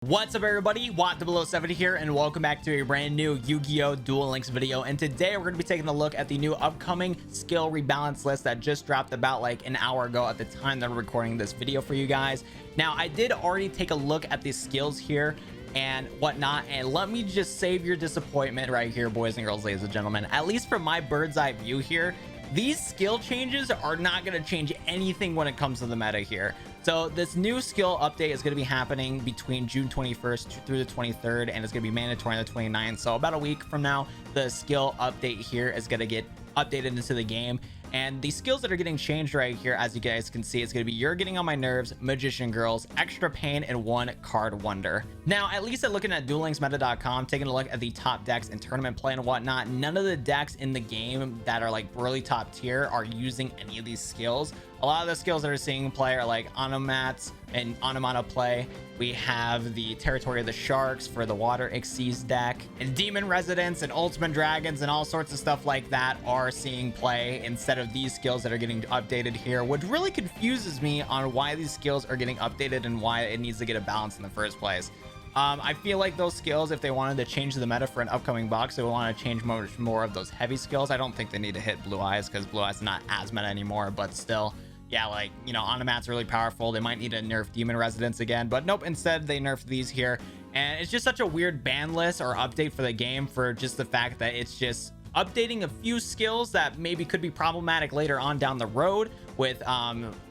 What's up, everybody? Watt007 here, and welcome back to a brand new Yu-Gi-Oh! Duel Links video. And today we're going to be taking a look at the new upcoming skill rebalance list that just dropped about like an hour ago at the time that I'm recording this video for you guys. Now, I did already take a look at the skills here and whatnot, and let me just save your disappointment right here, boys and girls, ladies and gentlemen. At least from my bird's eye view here, these skill changes are not going to change anything when it comes to the meta here. So this new skill update is going to be happening between June 21st through the 23rd, and it's going to be mandatory on the 29th. So about a week from now, the skill update here is going to get updated into the game. And the skills that are getting changed right here, as you guys can see, it's going to be You're Getting on My Nerves, Magician Girls, Extra Pain, and One Card Wonder. Now, at least at looking at duellinksmeta.com, taking a look at the top decks and tournament play and whatnot, none of the decks in the game that are like really top tier are using any of these skills. A lot of the skills that are seeing play are like Onomats and Onomata play. We have the Territory of the Sharks for the Water Exceeds deck, and Demon Residents and Ultimate Dragons and all sorts of stuff like that are seeing play instead of these skills that are getting updated here, which really confuses me on why these skills are getting updated and why it needs to get a balance in the first place. I feel like those skills, if they wanted to change the meta for an upcoming box, they would want to change much more of those heavy skills. I don't think they need to hit Blue Eyes because Blue Eyes is not as meta anymore, but still. Yeah, like, you know, Onomat's really powerful. They might need to nerf Demon Residents again, but nope, instead they nerfed these here. And it's just such a weird ban list or update for the game, for just the fact that it's just updating a few skills that maybe could be problematic later on down the road with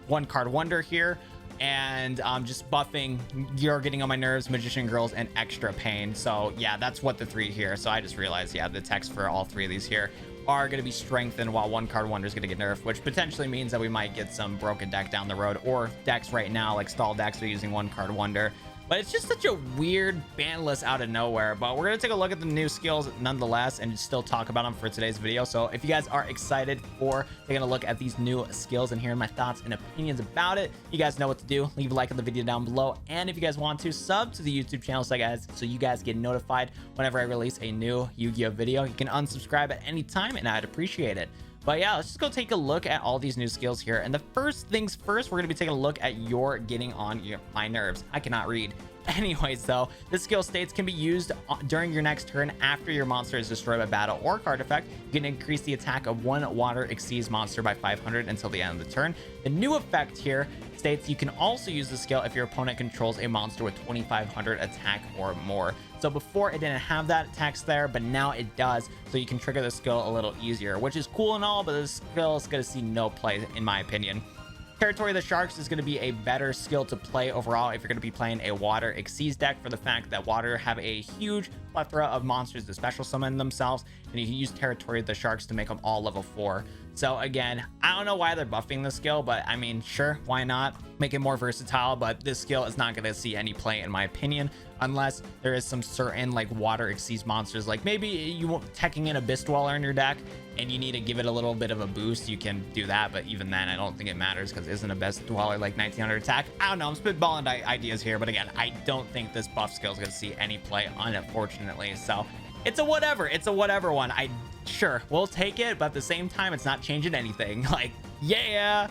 One Card Wonder here, and just buffing You're Getting on My Nerves, Magician Girls, and Extra Pain. So yeah, that's what the three here. So I just realized, yeah, the text for all three of these here are going to be strengthened, while One Card Wonder is going to get nerfed, which potentially means that we might get some broken deck down the road, or decks right now like stall decks are using One Card Wonder. But it's just such a weird ban list out of nowhere. But we're going to take a look at the new skills nonetheless and still talk about them for today's video. So if you guys are excited for taking a look at these new skills and hearing my thoughts and opinions about it, you guys know what to do. Leave a like on the video down below, and if you guys want to, sub to the YouTube channel so you guys get notified whenever I release a new Yu-Gi-Oh video. You can unsubscribe at any time, and I'd appreciate it. But yeah, let's just go take a look at all these new skills here. And the first things first, we're going to be taking a look at You're Getting on My Nerves. I cannot read. Anyways, though, this skill states can be used during your next turn after your monster is destroyed by battle or card effect. You can increase the attack of one Water Exceeds monster by 500 until the end of the turn. The new effect here states you can also use the skill if your opponent controls a monster with 2500 attack or more. So before it didn't have that text there, but now it does, so you can trigger the skill a little easier, which is cool and all, but this skill is going to see no play in my opinion. Territory of the Sharks is going to be a better skill to play overall if you're going to be playing a Water Exceeds deck, for the fact that Water have a huge plethora of monsters to special summon themselves, and you can use Territory of the Sharks to make them all level 4. So again, I don't know why they're buffing this skill, but I mean, sure, why not? Make it more versatile, but this skill is not going to see any play in my opinion, unless there is some certain like Water Exceeds monsters, like maybe you teching in Abyss Dweller in your deck and you need to give it a little bit of a boost. You can do that, but even then I don't think it matters, because isn't Abyss Dweller like 1900 attack? I don't know, I'm spitballing ideas here, but again, I don't think this buff skill is going to see any play, unfortunately. So it's a whatever one. Sure, we'll take it, but at the same time, it's not changing anything. Like, yeah.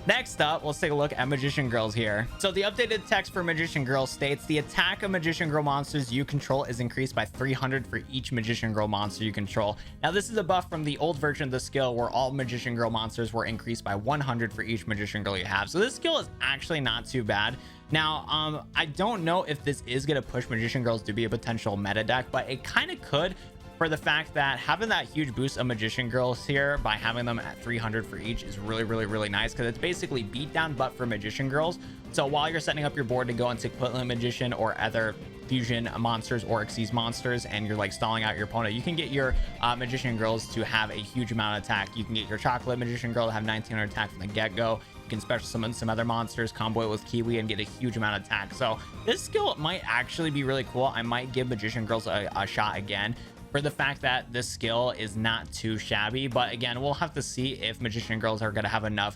Next up, let's take a look at Magician Girls here. So the updated text for Magician Girl states the attack of Magician Girl monsters you control is increased by 300 for each Magician Girl monster you control. Now, this is a buff from the old version of the skill, where all Magician Girl monsters were increased by 100 for each Magician Girl you have. So this skill is actually not too bad. Now, I don't know if this is going to push Magician Girls to be a potential meta deck, but it kind of could, for the fact that having that huge boost of Magician Girls here by having them at 300 for each is really nice, because it's basically beatdown but for Magician Girls. So while you're setting up your board to go into Equivalent Magician or other fusion monsters or Exceeds monsters, and you're like stalling out your opponent, you can get your Magician Girls to have a huge amount of attack. You can get your Chocolate Magician Girl to have 1900 attack from the get-go. You can special summon some other monsters, combo it with Kiwi, and get a huge amount of attack. So this skill might actually be really cool. I might give Magician Girls a shot again, for the fact that this skill is not too shabby. But again, we'll have to see if Magician Girls are going to have enough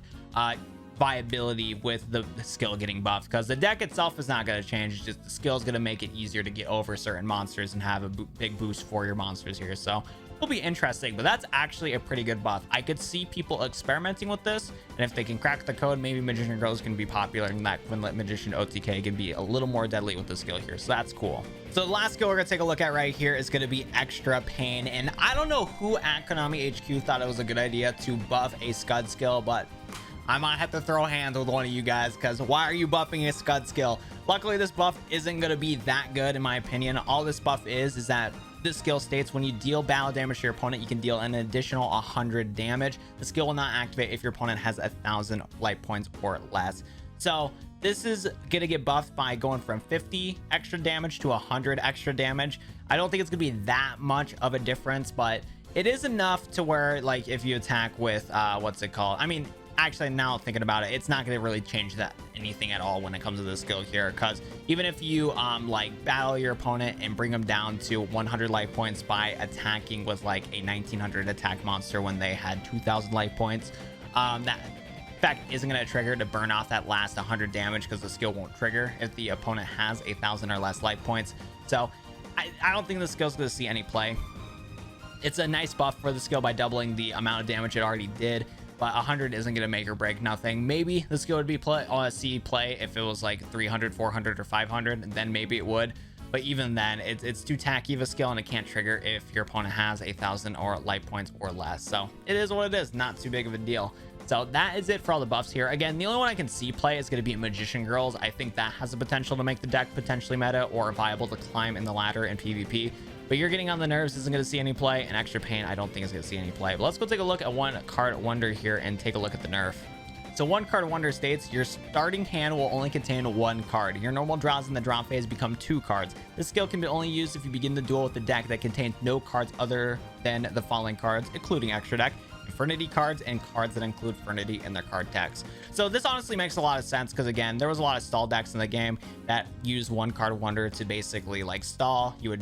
viability with the skill getting buffed, because the deck itself is not going to change. It's just the skill is going to make it easier to get over certain monsters and have a big boost for your monsters here. So it'll be interesting, but that's actually a pretty good buff. I could see people experimenting with this, and if they can crack the code, maybe Magician Girls can be popular, and that can let Magician OTK can be a little more deadly with the skill here. So that's cool. So the last skill we're gonna take a look at right here is gonna be Extra Pain, and I don't know who at Konami HQ thought it was a good idea to buff a Scud skill, but I might have to throw hands with one of you guys, because why are you buffing a Scud skill? Luckily, this buff isn't going to be that good in my opinion. All this buff is that this skill states when you deal battle damage to your opponent, you can deal an additional 100 damage. The skill will not activate if your opponent has 1,000 life points or less. So this is going to get buffed by going from 50 extra damage to 100 extra damage. I don't think it's going to be that much of a difference, but it is enough to where, like, if you attack with what's it called? I mean, actually, now thinking about it, it's not going to really change that anything at all when it comes to this skill here, because even if you like battle your opponent and bring them down to 100 life points by attacking with like a 1900 attack monster when they had 2000 life points, that effect isn't going to trigger to burn off that last 100 damage, because the skill won't trigger if the opponent has 1,000 or less life points. So I don't think the skill's going to see any play. It's a nice buff for the skill by doubling the amount of damage it already did, but 100 isn't going to make or break nothing. Maybe the skill would be see play if it was like 300, 400, or 500, and then maybe it would. But even then, it's too tacky of a skill, and it can't trigger if your opponent has 1,000 or life points or less. So it is what it is, not too big of a deal. So that is it for all the buffs here. Again, the only one I can see play is going to be Magician Girls. I think that has the potential to make the deck potentially meta or viable to climb in the ladder in PvP. But You're Getting on the Nerves isn't going to see any play, and Extra Pain I don't think is going to see any play. But let's go take a look at one card wonder here and take a look at the nerf. So one card wonder states your starting hand will only contain one card. Your normal draws in the draw phase become 2 cards. This skill can be only used if you begin the duel with a deck that contains no cards other than the following cards, including Extra Deck, Infernity cards, and cards that include Infernity in their card decks. So this honestly makes a lot of sense, because again, there was a lot of stall decks in the game that used one card wonder to basically like stall. You would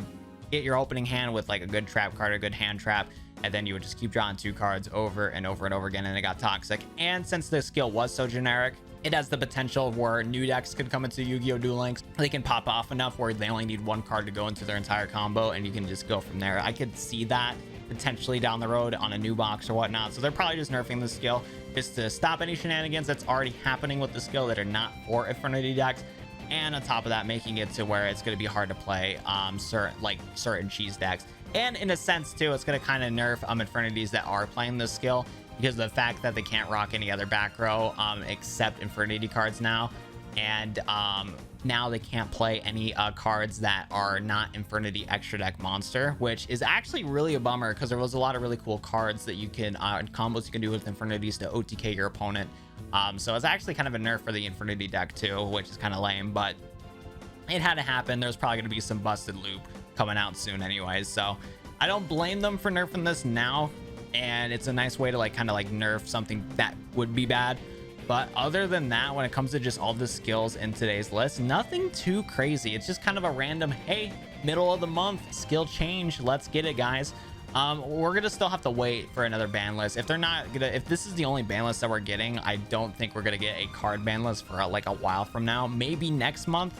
get your opening hand with like a good trap card, a good hand trap, and then you would just keep drawing 2 cards over and over and over again, and it got toxic. And since the skill was so generic, it has the potential where new decks could come into Yu-Gi-Oh! Duel Links. They can pop off enough where they only need 1 card to go into their entire combo, and you can just go from there. I could see that potentially down the road on a new box or whatnot. So they're probably just nerfing the skill just to stop any shenanigans that's already happening with the skill that are not for Infernity decks. And on top of that, making it to where it's going to be hard to play certain cheese decks. And in a sense too, it's going to kind of nerf Infernities that are playing this skill, because of the fact that they can't rock any other back row except Infernity cards now. And now they can't play any cards that are not Infernity Extra Deck monster, which is actually really a bummer, because there was a lot of really cool cards that you can combos you can do with Infernities to OTK your opponent. So it's actually kind of a nerf for the Infernity deck too, which is kind of lame, but it had to happen. There's probably going to be some busted loop coming out soon anyways, so I don't blame them for nerfing this now, and it's a nice way to like kind of like nerf something that would be bad. But other than that, when it comes to just all the skills in today's list, nothing too crazy. It's just kind of a random, hey, middle of the month skill change, let's get it, guys. We're gonna still have to wait for another ban list. If they're not gonna, if this is the only ban list that we're getting, I don't think we're gonna get a card ban list for like a while from now. Maybe next month,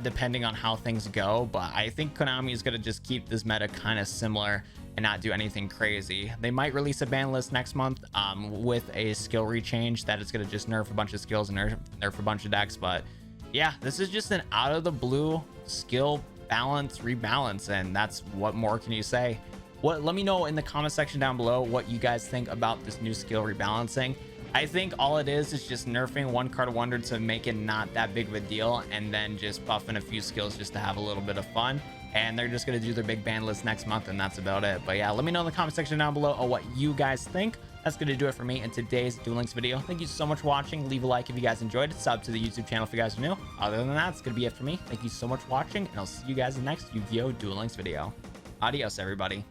depending on how things go. But I think Konami is gonna just keep this meta kind of similar and not do anything crazy. They might release a ban list next month with a skill rechange that is gonna just nerf a bunch of skills and nerf a bunch of decks. But yeah, this is just an out of the blue skill balance rebalance, and that's what more can you say. Let me know in the comment section down below what you guys think about this new skill rebalancing. I think all it is just nerfing one card wonder to make it not that big of a deal, and then just buffing a few skills just to have a little bit of fun. And they're just going to do their big ban list next month, and that's about it. But yeah, let me know in the comment section down below on what you guys think. That's going to do it for me in today's Duel Links video. Thank you so much for watching. Leave a like if you guys enjoyed it. Sub to the YouTube channel if you guys are new. Other than that, it's going to be it for me. Thank you so much for watching, and I'll see you guys in the next Yu-Gi-Oh! Duel Links video. Adios, everybody.